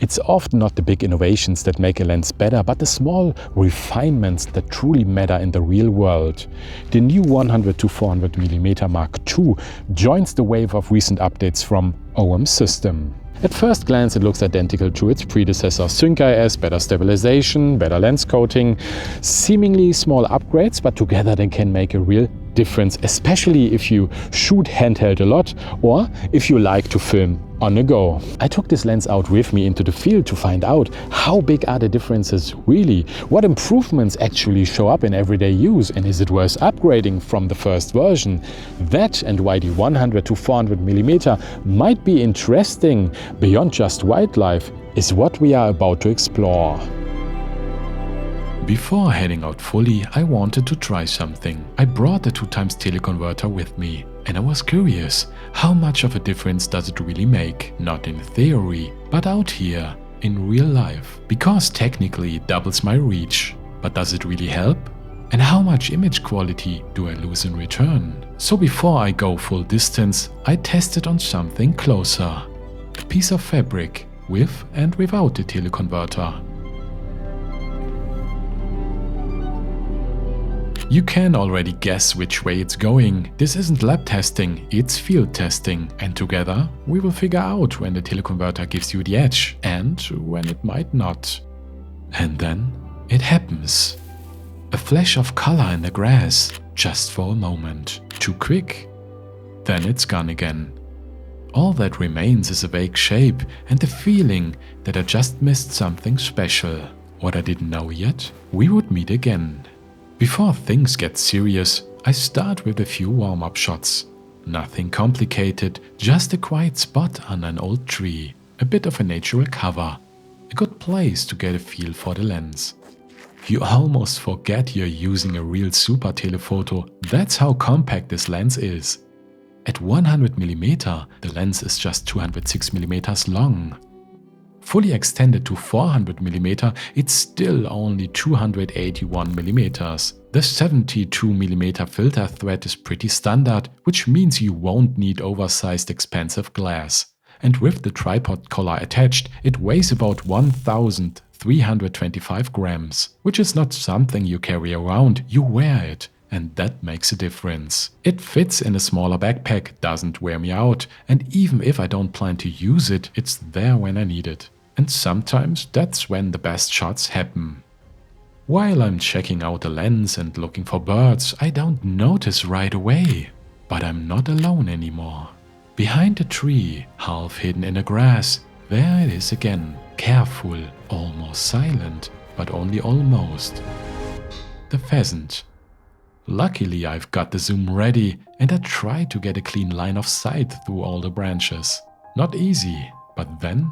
It's often not the big innovations that make a lens better, but the small refinements that truly matter in the real world. The new 100-400mm Mark II joins the wave of recent updates from OM System. At first glance it looks identical to its predecessor, SyncIS, better stabilization, better lens coating, seemingly small upgrades, but together they can make a real difference, especially if you shoot handheld a lot or if you like to film on the go. I took this lens out with me into the field to find out how big are the differences really, what improvements actually show up in everyday use, and is it worth upgrading from the first version. That and why the 100-400mm might be interesting beyond just wildlife is what we are about to explore. Before heading out fully, I wanted to try something. I brought the 2x teleconverter with me, and I was curious, how much of a difference does it really make? Not in theory, but out here, in real life. Because technically it doubles my reach. But does it really help? And how much image quality do I lose in return? So before I go full distance, I tested on something closer. A piece of fabric, with and without the teleconverter. You can already guess which way it's going. This isn't lab testing, it's field testing. And together we will figure out when the teleconverter gives you the edge and when it might not. And then it happens. A flash of color in the grass, just for a moment. Too quick. Then it's gone again. All that remains is a vague shape and the feeling that I just missed something special. What I didn't know yet, we would meet again. Before things get serious, I start with a few warm-up shots. Nothing complicated, just a quiet spot on an old tree, a bit of a natural cover, a good place to get a feel for the lens. You almost forget you're using a real super telephoto, that's how compact this lens is. At 100mm, the lens is just 206mm long. Fully extended to 400mm, it's still only 281mm. The 72mm filter thread is pretty standard, which means you won't need oversized expensive glass. And with the tripod collar attached, it weighs about 1,325 grams, which is not something you carry around, you wear it. And that makes a difference. It fits in a smaller backpack, doesn't wear me out, and even if I don't plan to use it, it's there when I need it. And sometimes that's when the best shots happen. While I'm checking out the lens and looking for birds, I don't notice right away. But I'm not alone anymore. Behind a tree, half hidden in the grass, there it is again, careful, almost silent, but only almost. The pheasant. Luckily I've got the zoom ready and I try to get a clean line of sight through all the branches. Not easy, but then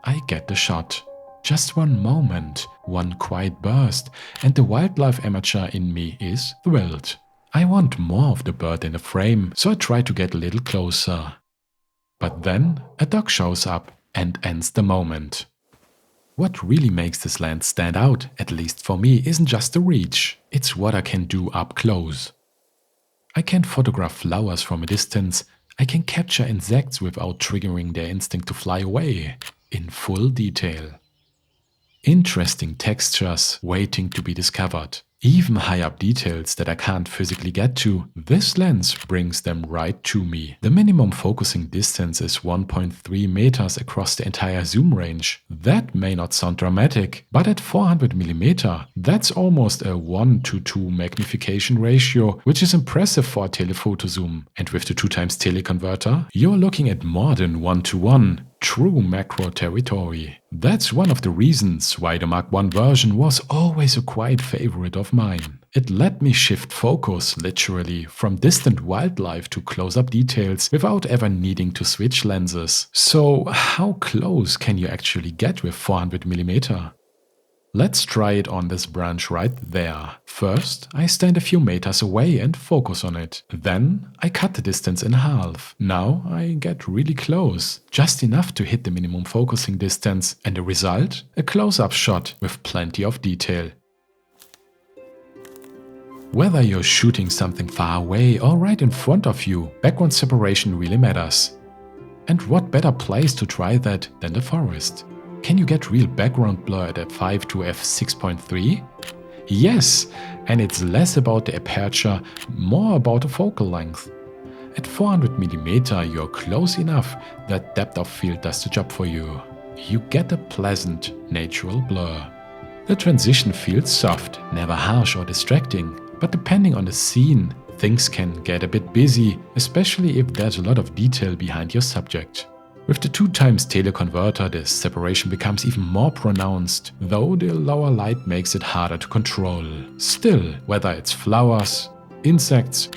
I get the shot. Just one moment, one quiet burst, and the wildlife amateur in me is thrilled. I want more of the bird in the frame, so I try to get a little closer. But then a dog shows up and ends the moment. What really makes this lens stand out, at least for me, isn't just the reach, it's what I can do up close. I can photograph flowers from a distance, I can capture insects without triggering their instinct to fly away, in full detail. Interesting textures waiting to be discovered. Even high-up details that I can't physically get to, this lens brings them right to me. The minimum focusing distance is 1.3 meters across the entire zoom range. That may not sound dramatic, but at 400mm, that's almost a 1:2 magnification ratio, which is impressive for a telephoto zoom. And with the 2x teleconverter, you're looking at more than 1:1. True macro territory. That's one of the reasons why the Mark I version was always a quiet favorite of mine. It let me shift focus, literally, from distant wildlife to close-up details without ever needing to switch lenses. So how close can you actually get with 400mm? Let's try it on this branch right there. First, I stand a few meters away and focus on it. Then, I cut the distance in half. Now I get really close, just enough to hit the minimum focusing distance, and the result? A close-up shot with plenty of detail. Whether you're shooting something far away or right in front of you, background separation really matters. And what better place to try that than the forest? Can you get real background blur at f5 to f6.3? Yes, and it's less about the aperture, more about the focal length. At 400mm you're close enough that depth of field does the job for you. You get a pleasant, natural blur. The transition feels soft, never harsh or distracting, but depending on the scene, things can get a bit busy, especially if there's a lot of detail behind your subject. With the 2x teleconverter, the separation becomes even more pronounced, though the lower light makes it harder to control. Still, whether it's flowers, insects,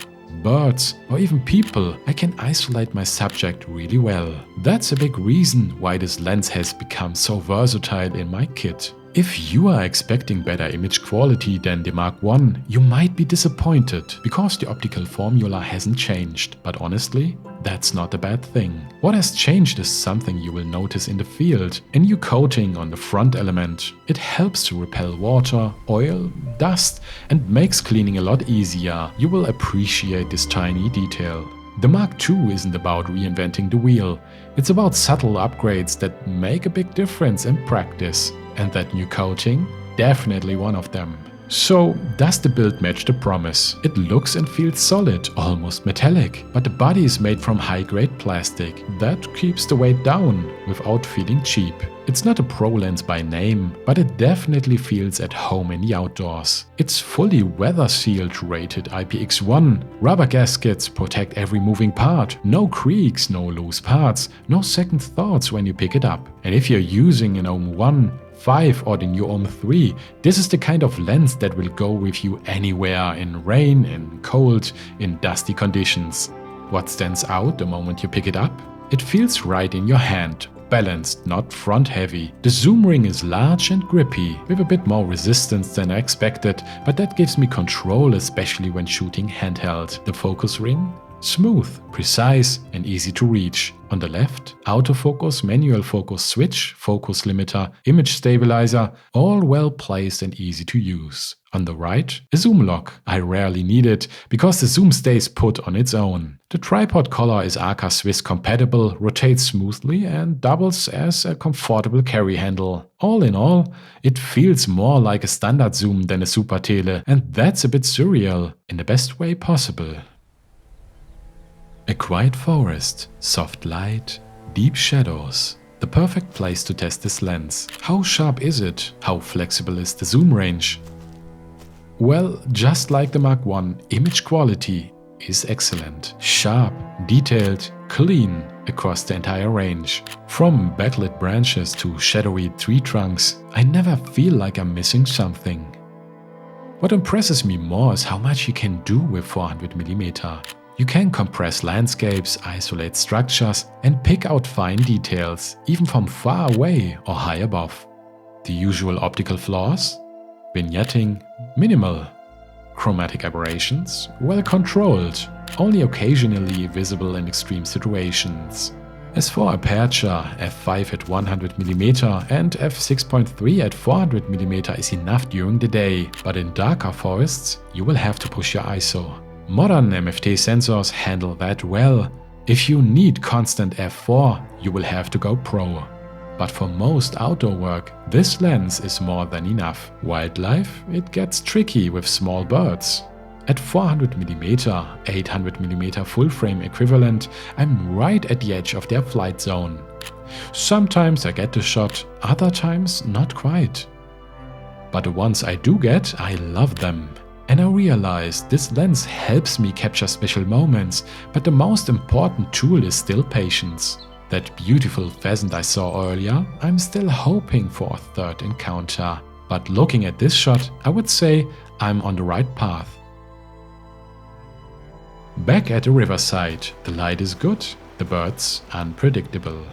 birds, or even people, I can isolate my subject really well. That's a big reason why this lens has become so versatile in my kit. If you are expecting better image quality than the Mark I, you might be disappointed, because the optical formula hasn't changed. But honestly, that's not a bad thing. What has changed is something you will notice in the field: a new coating on the front element. It helps to repel water, oil, dust, and makes cleaning a lot easier. You will appreciate this tiny detail. The Mark II isn't about reinventing the wheel. It's about subtle upgrades that make a big difference in practice. And that new coating? Definitely one of them. So, does the build match the promise? It looks and feels solid, almost metallic, but the body is made from high-grade plastic. That keeps the weight down without feeling cheap. It's not a pro lens by name, but it definitely feels at home in the outdoors. It's fully weather-sealed, rated IPX1. Rubber gaskets protect every moving part. No creaks, no loose parts, no second thoughts when you pick it up. And if you're using an Ohm 1, 5 or the new Ohm 3, this is the kind of lens that will go with you anywhere, in rain, in cold, in dusty conditions. What stands out the moment you pick it up? It feels right in your hand, balanced, not front heavy. The zoom ring is large and grippy, with a bit more resistance than I expected, but that gives me control, especially when shooting handheld. The focus ring? Smooth, precise, and easy to reach. On the left, autofocus, manual focus switch, focus limiter, image stabilizer, all well placed and easy to use. On the right, a zoom lock. I rarely need it, because the zoom stays put on its own. The tripod collar is Arca Swiss compatible, rotates smoothly, and doubles as a comfortable carry handle. All in all, it feels more like a standard zoom than a super tele, and that's a bit surreal, in the best way possible. A quiet forest, soft light, deep shadows. The perfect place to test this lens. How sharp is it? How flexible is the zoom range? Well, just like the Mark I, image quality is excellent. Sharp, detailed, clean across the entire range. From backlit branches to shadowy tree trunks, I never feel like I'm missing something. What impresses me more is how much you can do with 400mm. You can compress landscapes, isolate structures, and pick out fine details, even from far away or high above. The usual optical flaws? Vignetting, minimal. Chromatic aberrations? Well controlled, only occasionally visible in extreme situations. As for aperture, f5 at 100mm and f6.3 at 400mm is enough during the day, but in darker forests you will have to push your ISO. Modern MFT sensors handle that well. If you need constant f4, you will have to go pro. But for most outdoor work, this lens is more than enough. Wildlife, it gets tricky with small birds. At 400mm, 800mm full frame equivalent, I'm right at the edge of their flight zone. Sometimes I get the shot, other times not quite. But the ones I do get, I love them. And I realize this lens helps me capture special moments, but the most important tool is still patience. That beautiful pheasant I saw earlier, I'm still hoping for a third encounter. But looking at this shot, I would say I'm on the right path. Back at the riverside, the light is good, the birds unpredictable.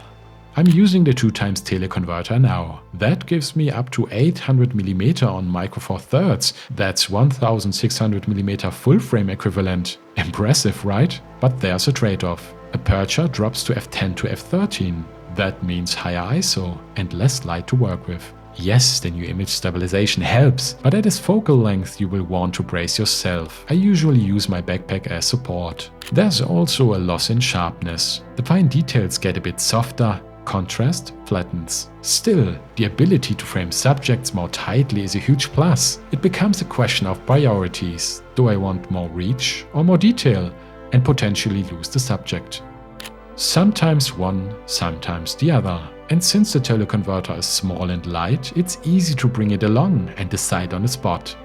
I'm using the 2x teleconverter now. That gives me up to 800mm on micro four thirds. That's 1600mm full frame equivalent. Impressive, right? But there's a trade-off. Aperture drops to f10 to f13. That means higher ISO and less light to work with. Yes, the new image stabilization helps, but at its focal length you will want to brace yourself. I usually use my backpack as support. There's also a loss in sharpness. The fine details get a bit softer, Contrast flattens. Still, the ability to frame subjects more tightly is a huge plus. It becomes a question of priorities. Do I want more reach or more detail, and potentially lose the subject? Sometimes one, sometimes the other. And since the teleconverter is small and light, it's easy to bring it along and decide on the spot.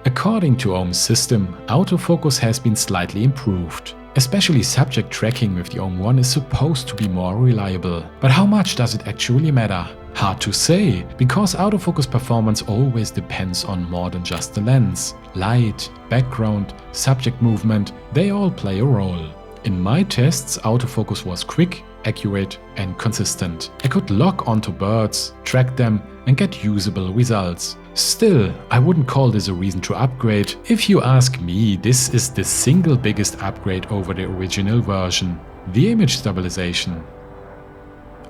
According to Ohm's system, autofocus has been slightly improved. Especially subject tracking with the Ohm 1 is supposed to be more reliable. But how much does it actually matter? Hard to say, because autofocus performance always depends on more than just the lens. Light, background, subject movement, they all play a role. In my tests, autofocus was quick, accurate and consistent. I could lock onto birds, track them and get usable results. Still, I wouldn't call this a reason to upgrade. If you ask me, this is the single biggest upgrade over the original version, the image stabilization.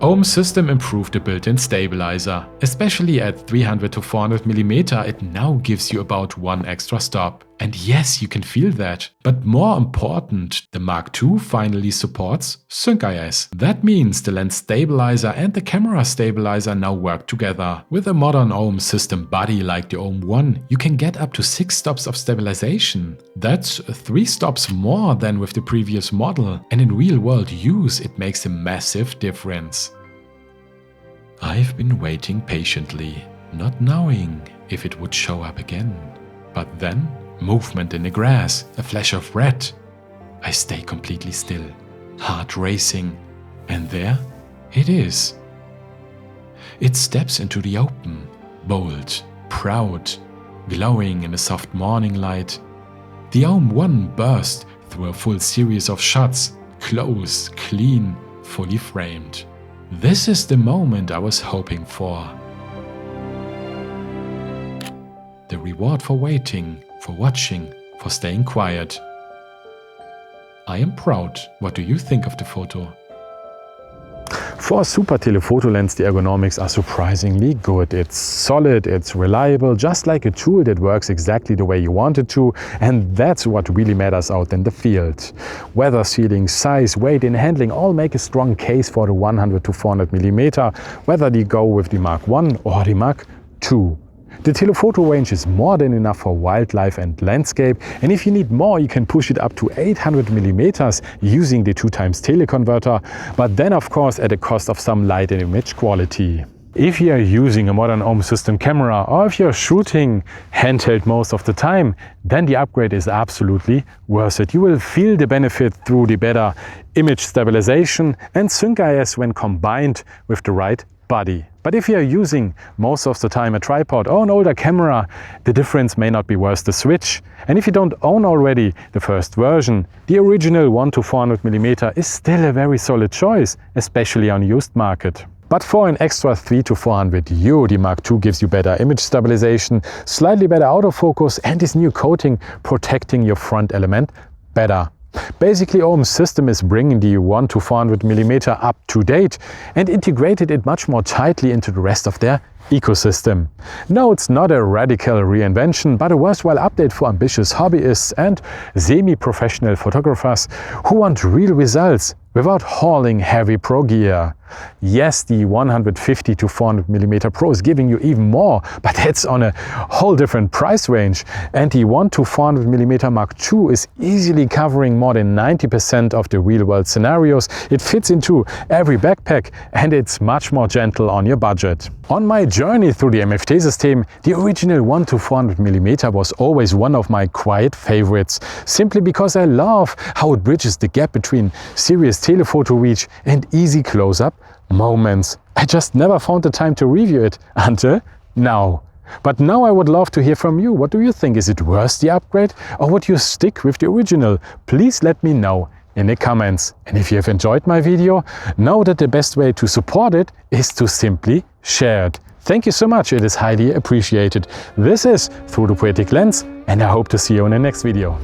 Ohm's system improved the built-in stabilizer. Especially at 300 to 400 mm, it now gives you about 1 extra stop. And yes, you can feel that. But more important, the Mark II finally supports SyncIS. That means the lens stabilizer and the camera stabilizer now work together. With a modern Ohm system body like the Ohm 1, you can get up to 6 stops of stabilization. That's 3 stops more than with the previous model, and in real-world use it makes a massive difference. I've been waiting patiently, not knowing if it would show up again. But then, movement in the grass, a flash of red. I stay completely still, heart racing, and there it is. It steps into the open, bold, proud, glowing in the soft morning light. The Ohm 1 burst through a full series of shots, close, clean, fully framed. This is the moment I was hoping for. The reward for waiting, for watching, for staying quiet. I am proud. What do you think of the photo? For a super telephoto lens, the ergonomics are surprisingly good. It's solid, it's reliable, just like a tool that works exactly the way you want it to, and that's what really matters out in the field. Weather sealing, size, weight and handling all make a strong case for the 100 to 400 mm, whether you go with the Mark I or the Mark II. The telephoto range is more than enough for wildlife and landscape, and if you need more you can push it up to 800 mm using the 2x teleconverter, but then of course at the cost of some light and image quality. If you are using a modern Ohm system camera or if you are shooting handheld most of the time, then the upgrade is absolutely worth it. You will feel the benefit through the better image stabilization and SyncIS when combined with the right body. But if you are using most of the time a tripod or an older camera, the difference may not be worth the switch. And if you don't own already the first version, the original 1 to 400 mm is still a very solid choice, especially on used market. But for an extra 300 to 400 euro, the Mark II gives you better image stabilization, slightly better autofocus and this new coating protecting your front element better. Basically, Ohm's system is bringing the 1 to 400 mm up to date and integrated it much more tightly into the rest of their ecosystem. No, it's not a radical reinvention, but a worthwhile update for ambitious hobbyists and semi-professional photographers who want real results without hauling heavy pro gear. Yes, the 150 to 400 mm Pro is giving you even more, but that's on a whole different price range. And the 1 to 400 mm Mark II is easily covering more than 90% of the real-world scenarios. It fits into every backpack and it's much more gentle on your budget. On my journey through the MFT system, the original 1 to 400 mm was always one of my quiet favorites, simply because I love how it bridges the gap between serious telephoto reach and easy close-up moments. I just never found the time to review it until now. But now I would love to hear from you. What do you think? Is it worth the upgrade or would you stick with the original? Please let me know in the comments. And if you have enjoyed my video, know that the best way to support it is to simply share it. Thank you so much, it is highly appreciated. This is Through the Poetic Lens and I hope to see you in the next video.